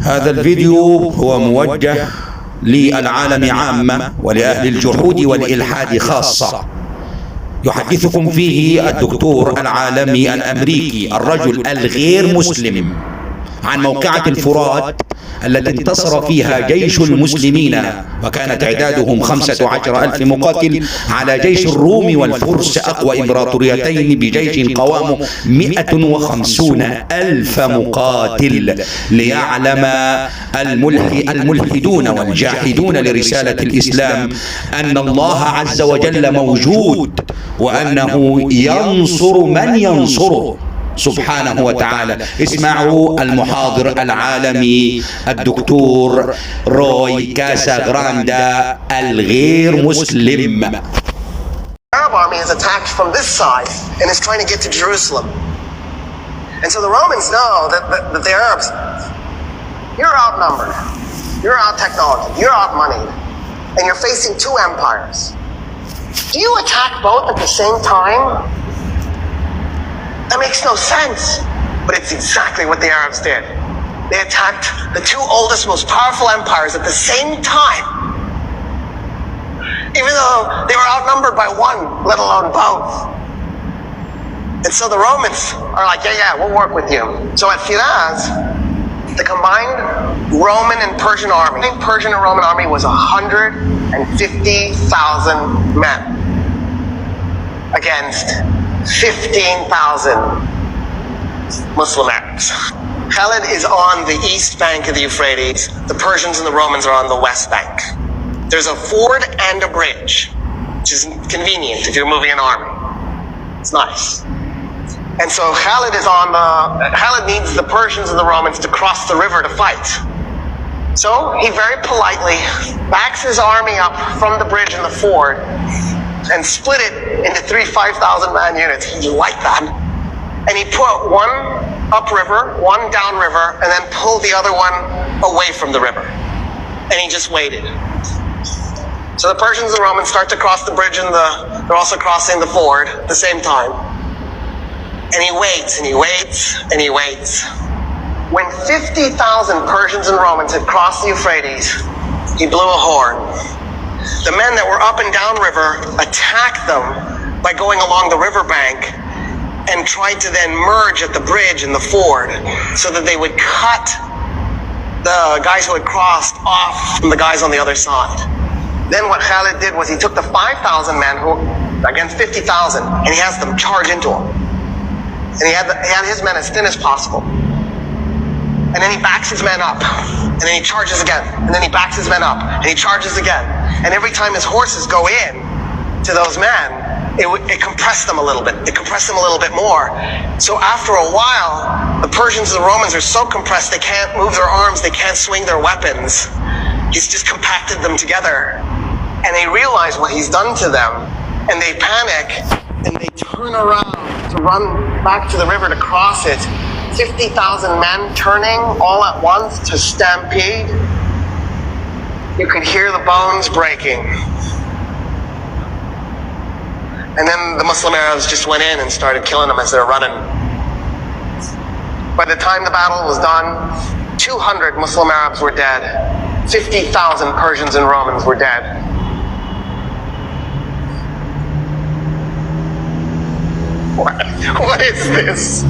هذا الفيديو هو موجه للعالم عامة ولأهل الجحود والإلحاد خاصة. يحدثكم فيه الدكتور العالمي الأمريكي الرجل الغير مسلم عن موقعة الفرات التي انتصر فيها جيش المسلمين، وكان تعدادهم 15,000 مقاتل على جيش الروم والفرس، أقوى إمبراطوريتين بجيش قوامه 150,000 مقاتل، ليعلم الملحدون والجاحدون لرسالة الإسلام أن الله عز وجل موجود، وأنه ينصر من ينصره سبحانه وتعالى. اسمعوا المحاضر العالمي الدكتور روي كاسا غراندا الغير مسلم. Arab army is attacked from this side and is trying to get to Jerusalem. And so the Romans know that the Arabs, you're outnumbered, you're out technology, you're out moneyed, and you're facing two empires. Do you attack both at the same time? That makes no sense, but it's exactly what the Arabs did. They attacked the two oldest, most powerful empires at the same time, even though they were outnumbered by one, let alone both. And so the Romans are like, yeah, we'll work with you. So at Firaz, the combined Roman and Persian army, the Persian and Roman army was 150,000 men against 15,000 Muslim Arabs. Khalid is on the east bank of the Euphrates. The Persians and the Romans are on the west bank. There's a ford and a bridge, which is convenient if you're moving an army. It's nice. And so Khalid needs the Persians and the Romans to cross the river to fight. So he very politely backs his army up from the bridge and the ford and split it into 3 5,000-man units. He liked that. And he put one upriver, one downriver, and then pulled the other one away from the river. And he just waited. So the Persians and the Romans start to cross the bridge, and they're also crossing the ford at the same time. And he waits, and he waits, and he waits. When 50,000 Persians and Romans had crossed the Euphrates, he blew a horn. The men that were up and down river attacked them by going along the riverbank and tried to then merge at the bridge and the ford so that they would cut the guys who had crossed off from the guys on the other side. Then what Khalid did was he took the 5,000 men who against 50,000 and he has them charge into him. And he had his men as thin as possible. And then he backs his men up. And then he charges again. And then he backs his men up. And he charges again. And every time his horses go in to those men, it compressed them a little bit. It compressed them a little bit more. So after a while, the Persians and the Romans are so compressed they can't move their arms, they can't swing their weapons. He's just compacted them together. And they realize what he's done to them. And they panic. And they turn around to run back to the river to cross it. 50,000 men turning all at once to stampede. You could hear the bones breaking. And then the Muslim Arabs just went in and started killing them as they're running. By the time the battle was done, 200 Muslim Arabs were dead. 50,000 Persians and Romans were dead. What is this?